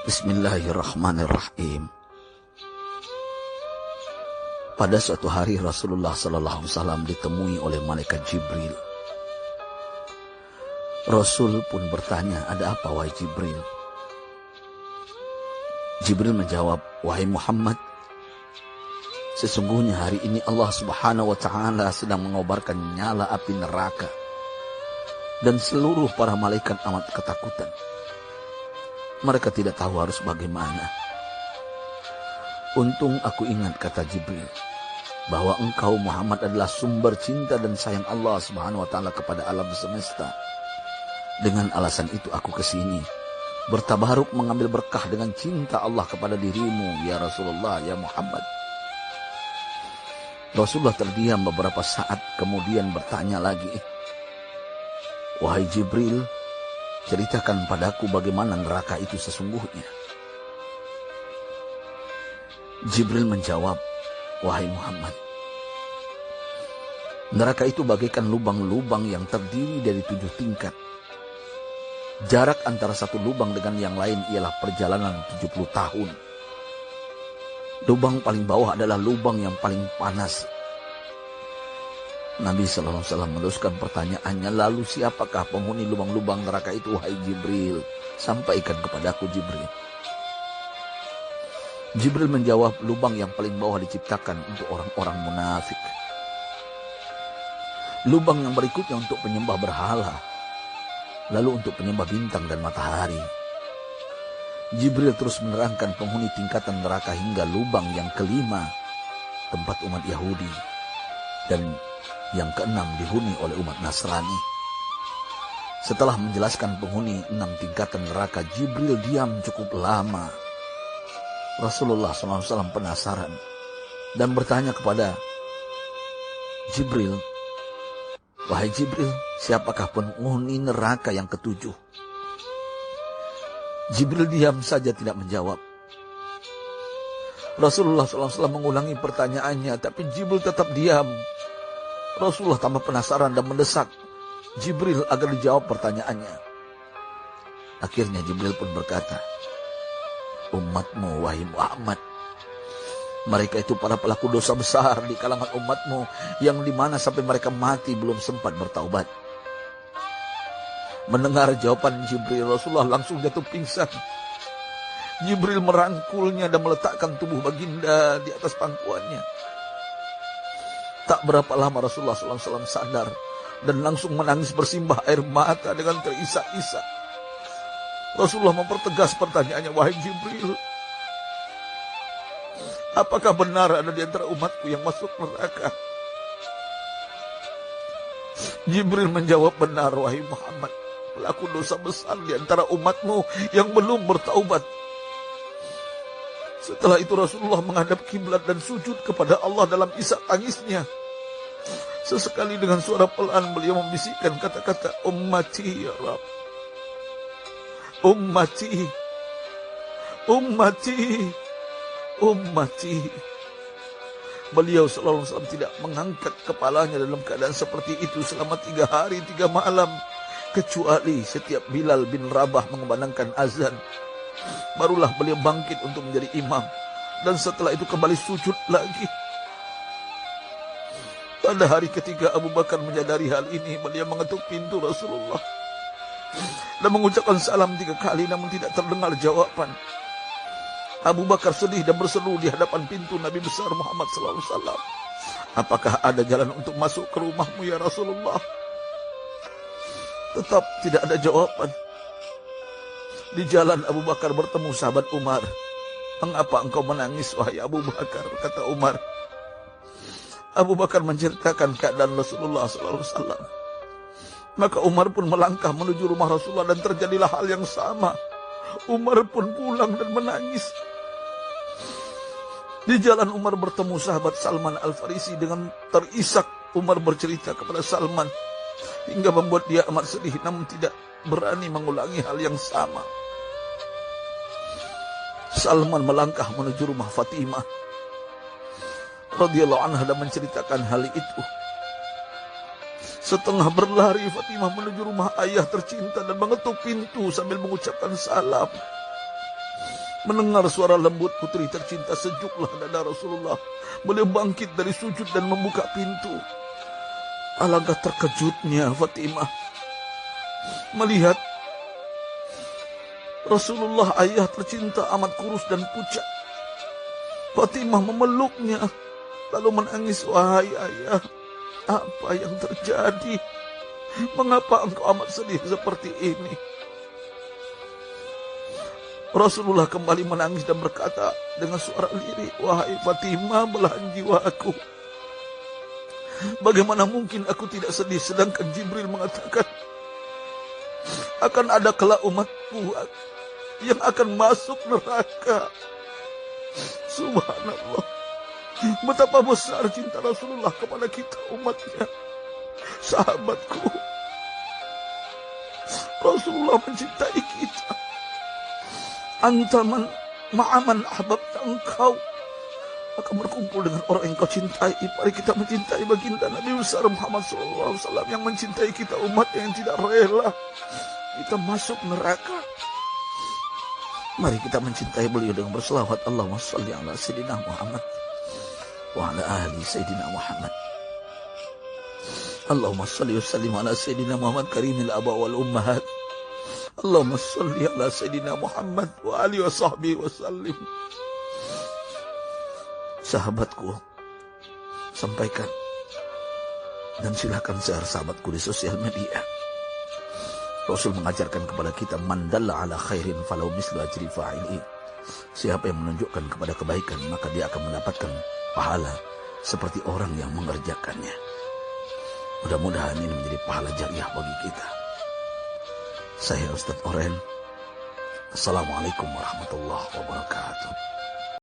Bismillahirrahmanirrahim. Pada suatu hari Rasulullah SAW ditemui oleh malaikat Jibril. Rasul pun bertanya, "Ada apa wahai Jibril?" Jibril menjawab, "Wahai Muhammad, sesungguhnya hari ini Allah Subhanahu wa Ta'ala sedang mengobarkan nyala api neraka, dan seluruh para malaikat amat ketakutan. Mereka tidak tahu harus bagaimana. Untung aku ingat," kata Jibril, "bahwa engkau Muhammad adalah sumber cinta dan sayang Allah Subhanahu wa Ta'ala kepada alam semesta. Dengan alasan itu aku kesini, bertabaruk mengambil berkah dengan cinta Allah kepada dirimu, ya Rasulullah, ya Muhammad." Rasulullah terdiam beberapa saat, kemudian bertanya lagi, "Wahai Jibril, ceritakan padaku bagaimana neraka itu sesungguhnya." Jibril menjawab, "Wahai Muhammad, neraka itu bagaikan lubang-lubang yang terdiri dari 7 tingkat. Jarak antara satu lubang dengan yang lain ialah perjalanan 70 tahun. Lubang paling bawah adalah lubang yang paling panas." Nabi SAW meneruskan pertanyaannya, "Lalu siapakah penghuni lubang-lubang neraka itu, wahai Jibril? Sampaikan kepadaku, Jibril." Jibril menjawab, "Lubang yang paling bawah diciptakan untuk orang-orang munafik. Lubang yang berikutnya untuk penyembah berhala. Lalu untuk penyembah bintang dan matahari." Jibril terus menerangkan penghuni tingkatan neraka hingga lubang yang kelima, tempat umat Yahudi, dan yang keenam dihuni oleh umat Nasrani. Setelah menjelaskan penghuni 6 tingkatan neraka, Jibril diam cukup lama. Rasulullah SAW penasaran dan bertanya kepada Jibril, "Wahai Jibril, siapakah penghuni neraka yang ke-7?" Jibril diam saja tidak menjawab. Rasulullah SAW mengulangi pertanyaannya, tapi Jibril tetap diam. Rasulullah tambah penasaran dan mendesak Jibril agar dijawab pertanyaannya. Akhirnya Jibril pun berkata, "Umatmu, wahai Muhammad, mereka itu para pelaku dosa besar di kalangan umatmu, yang dimana sampai mereka mati belum sempat bertaubat." Mendengar jawaban Jibril, Rasulullah langsung jatuh pingsan. Jibril merangkulnya dan meletakkan tubuh baginda di atas pangkuannya. Tak berapa lama Rasulullah SAW sadar dan langsung menangis bersimbah air mata dengan terisak-isak. Rasulullah mempertegas pertanyaannya, "Wahai Jibril, apakah benar ada di antara umatku yang masuk neraka?" Jibril menjawab, "Benar, wahai Muhammad, pelaku dosa besar di antara umatmu yang belum bertaubat." Setelah itu Rasulullah menghadap kiblat dan sujud kepada Allah dalam isak tangisnya. Sesekali dengan suara pelan beliau membisikkan kata-kata, "Ummati ya Rabb, ummati, ummati, ummati." Beliau SAW tidak mengangkat kepalanya dalam keadaan seperti itu selama 3 hari 3 malam, kecuali setiap Bilal bin Rabah mengumandangkan azan. Barulah beliau bangkit untuk menjadi imam, dan setelah itu kembali sujud lagi. Pada hari ketiga Abu Bakar menyadari hal ini, beliau mengetuk pintu Rasulullah dan mengucapkan salam 3 kali, namun tidak terdengar jawaban. Abu Bakar sedih dan berseru di hadapan pintu Nabi besar Muhammad SAW, "Apakah ada jalan untuk masuk ke rumahmu ya Rasulullah?" Tetap tidak ada jawaban. Di jalan Abu Bakar bertemu sahabat Umar. "Mengapa engkau menangis, wahai Abu Bakar?" kata Umar. Abu Bakar menceritakan keadaan Rasulullah SAW. Maka Umar pun melangkah menuju rumah Rasulullah dan terjadilah hal yang sama. Umar pun pulang dan menangis. Di jalan Umar bertemu sahabat Salman Al-Farisi. Dengan terisak Umar bercerita kepada Salman hingga membuat dia amat sedih, namun tidak berani mengulangi hal yang sama. Salman melangkah menuju rumah Fatimah radhiyallahu anha dan menceritakan hal itu. Setengah berlari Fatimah menuju rumah ayah tercinta dan mengetuk pintu sambil mengucapkan salam. Mendengar suara lembut putri tercinta, sejuklah dada Rasulullah. Beliau bangkit dari sujud dan membuka pintu. Alangkah terkejutnya Fatimah melihat Rasulullah, ayah tercinta, amat kurus dan pucat. Fatimah memeluknya lalu menangis. Wahai ayah, apa yang terjadi? Mengapa engkau amat sedih seperti ini? Rasulullah kembali menangis dan berkata dengan suara lirih, wahai Fatimah, belahan jiwaku, bagaimana mungkin aku tidak sedih sedangkan Jibril mengatakan akan ada kelak umatku yang akan masuk neraka. Subhanallah, betapa besar cinta Rasulullah kepada kita umatnya. Sahabatku, Rasulullah mencintai kita. Antaman ma'aman ahbabta, engkau akan berkumpul dengan orang yang kau cintai. Mari kita mencintai baginda Nabi besar Muhammad SAW yang mencintai kita umat yang tidak rela kita masuk neraka. Mari kita mencintai beliau dengan berselawat, Allahumma sholli ala Sayyidina Muhammad wa ala ahli Sayyidina Muhammad. Allahumma sholli wa sallim ala Sayyidina Muhammad karimil aba wal ummahat. Allahumma sholli ala Sayyidina Muhammad wa alihi wa sahbihi wa sallim. Sahabatku, sampaikan dan silakan share sahabatku di sosial media. Rasul mengajarkan kepada kita, man dalla ala khairin falau mislu ajri fa'ili. Siapa yang menunjukkan kepada kebaikan, maka dia akan mendapatkan pahala seperti orang yang mengerjakannya. Mudah-mudahan ini menjadi pahala jariah bagi kita. Saya Ustadz Oren. Assalamualaikum warahmatullahi wabarakatuh.